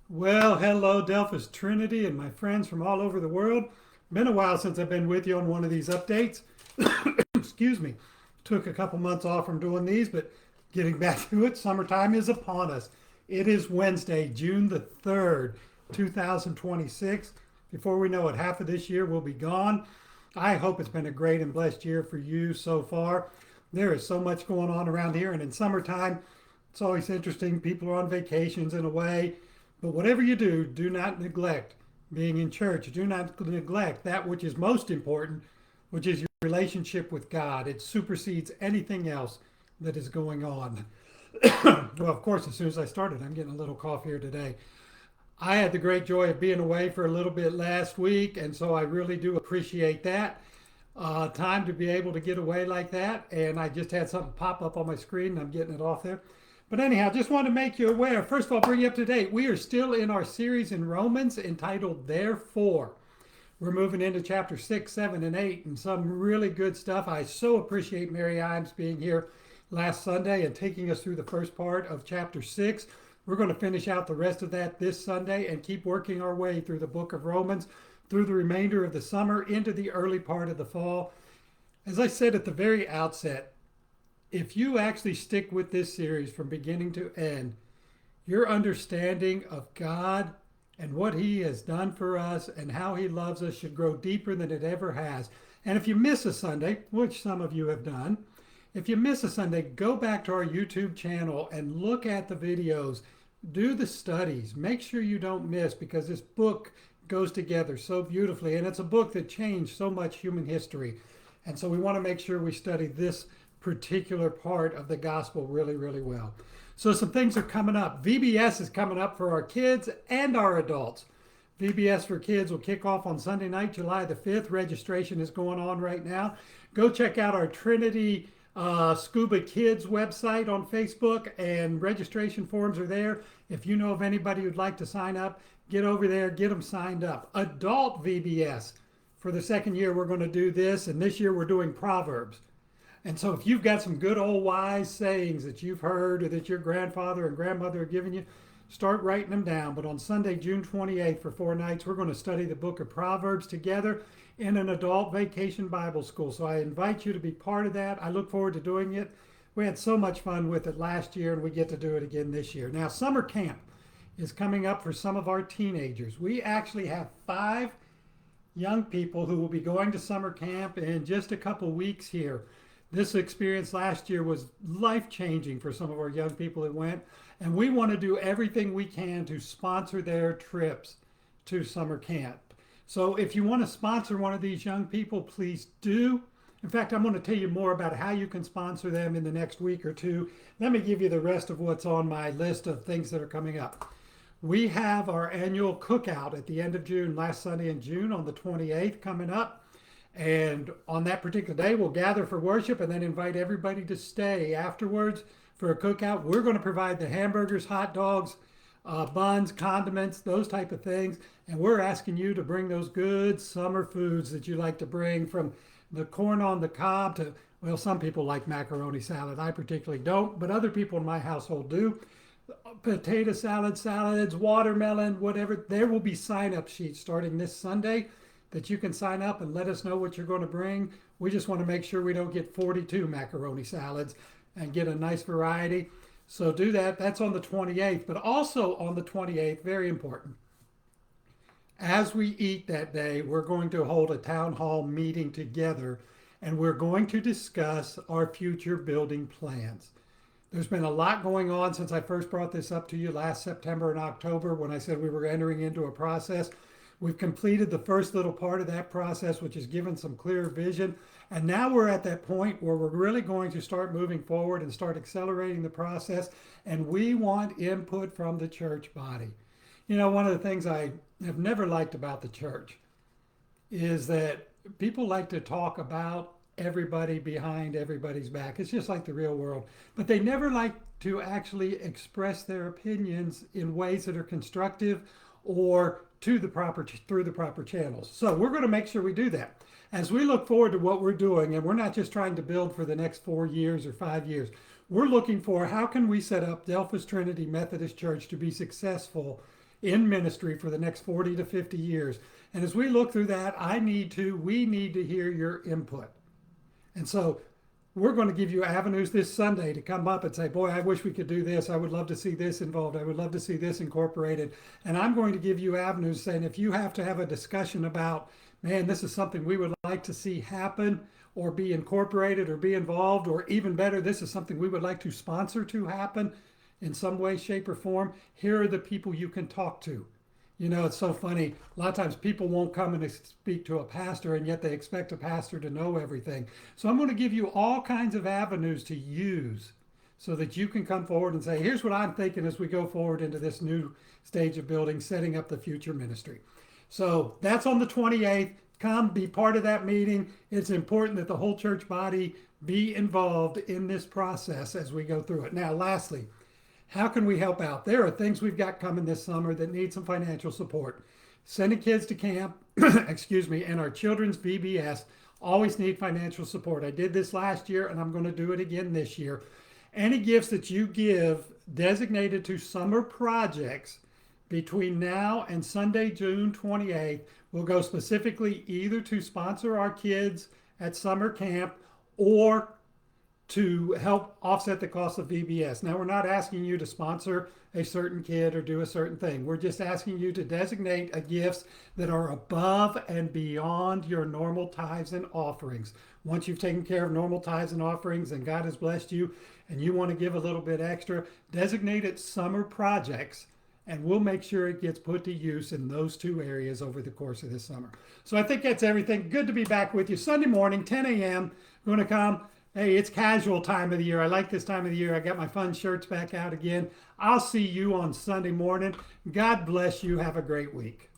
Well, hello, Delphus Trinity, and my friends from all over the world. Been a while since I've been with you on one of these updates. Excuse me. Took a couple months off from doing these, but getting back to it, summertime is upon us. It is Wednesday, June the 3rd, 2026. Before we know it, half of this year will be gone. I hope it's been a great and blessed year for you so far. There is so much going on around here, and in summertime, it's always interesting. People are on vacations in a way. But whatever you do, do not neglect being in church. Do not neglect that which is most important, which is your relationship with God. It supersedes anything else that is going on. Well, of course, as soon as I started, I'm getting a little cough here today. I had the great joy of being away for a little bit last week, and so I really do appreciate that. Time to be able to get away like that, and I just had something pop up on my screen, and I'm getting it off there. But anyhow, just want to make you aware. First of all, bring you up to date. We are still in our series in Romans entitled Therefore. We're moving into chapter 6, 7, and 8, and some really good stuff. I so appreciate Mary Imes being here last Sunday and taking us through the first part of chapter 6. We're going to finish out the rest of that this Sunday and keep working our way through the book of Romans through the remainder of the summer into the early part of the fall. As I said at the very outset, if you actually stick with this series from beginning to end, your understanding of God and what He has done for us and how He loves us should grow deeper than it ever has. And if you miss a Sunday, which some of you have done, if you miss a Sunday, go back to our YouTube channel and look at the videos. Do the studies. Make sure you don't miss, because this book goes together so beautifully. And it's a book that changed so much human history. And so we want to make sure we study this particular part of the gospel really, really well. So some things are coming up. VBS is coming up for our kids and our adults. VBS for kids will kick off on Sunday night, July the 5th. Registration is going on right now. Go check out our Trinity Scuba Kids website on Facebook, and registration forms are there. If you know of anybody who'd like to sign up, get over there, get them signed up. Adult VBS, for the second year, we're going to do this, and this year we're doing Proverbs. And so if you've got some good old wise sayings that you've heard or that your grandfather and grandmother have given you, start writing them down. But on Sunday, June 28th, for 4 nights, we're going to study the book of Proverbs together in an adult vacation Bible school. So I invite you to be part of that. I look forward to doing it. We had so much fun with it last year, and we get to do it again this year. Now, summer camp is coming up for some of our teenagers. We actually have 5 young people who will be going to summer camp in just a couple weeks here. This experience last year was life changing for some of our young people that went, and we want to do everything we can to sponsor their trips to summer camp. So if you want to sponsor one of these young people, please do. In fact, I'm going to tell you more about how you can sponsor them in the next week or two. Let me give you the rest of what's on my list of things that are coming up. We have our annual cookout at the end of June, last Sunday in June on the 28th coming up. And on that particular day, we'll gather for worship and then invite everybody to stay afterwards for a cookout. We're going to provide the hamburgers, hot dogs, buns, condiments, those type of things. And we're asking you to bring those good summer foods that you like to bring, from the corn on the cob to, well, some people like macaroni salad. I particularly don't, but other people in my household do. Potato salad, salads, watermelon, whatever. There will be sign up sheets starting this Sunday that you can sign up and let us know what you're going to bring. We just want to make sure we don't get 42 macaroni salads and get a nice variety. So do that. That's on the 28th. But also on the 28th, very important, as we eat that day, we're going to hold a town hall meeting together, and we're going to discuss our future building plans. There's been a lot going on since I first brought this up to you last September and October when I said we were entering into a process. We've completed the first little part of that process, which has given some clear vision. And now we're at that point where we're really going to start moving forward and start accelerating the process. And we want input from the church body. You know, one of the things I have never liked about the church is that people like to talk about everybody behind everybody's back. It's just like the real world. But they never like to actually express their opinions in ways that are constructive or to the proper through the proper channels. So we're going to make sure we do that as we look forward to what we're doing. And we're not just trying to build for the next 4 years or 5 years. We're looking for how can we set up Delphus Trinity Methodist Church to be successful in ministry for the next 40 to 50 years. And as we look through that, we need to hear your input. And so we're going to give you avenues this Sunday to come up and say, boy, I wish we could do this. I would love to see this involved. I would love to see this incorporated. And I'm going to give you avenues saying if you have to have a discussion about, man, this is something we would like to see happen or be incorporated or be involved, or even better, this is something we would like to sponsor to happen in some way, shape, or form, here are the people you can talk to. You know, it's so funny. A lot of times people won't come and speak to a pastor, and yet they expect a pastor to know everything. So I'm going to give you all kinds of avenues to use so that you can come forward and say, here's what I'm thinking as we go forward into this new stage of building, setting up the future ministry. So that's on the 28th. Come be part of that meeting. It's important that the whole church body be involved in this process as we go through it. Now, lastly, how can we help out? There are things we've got coming this summer that need some financial support. Sending kids to camp, excuse me, and our children's VBS always need financial support. I did this last year and I'm going to do it again this year. Any gifts that you give designated to summer projects between now and Sunday, June 28th, will go specifically either to sponsor our kids at summer camp or to help offset the cost of VBS. Now, we're not asking you to sponsor a certain kid or do a certain thing. We're just asking you to designate gifts that are above and beyond your normal tithes and offerings. Once you've taken care of normal tithes and offerings and God has blessed you and you want to give a little bit extra, designate it summer projects, and we'll make sure it gets put to use in those two areas over the course of this summer. So I think that's everything. Good to be back with you. Sunday morning, 10 a.m. Going to come. Hey, it's casual time of the year. I like this time of the year. I got my fun shirts back out again. I'll see you on Sunday morning. God bless you. Have a great week.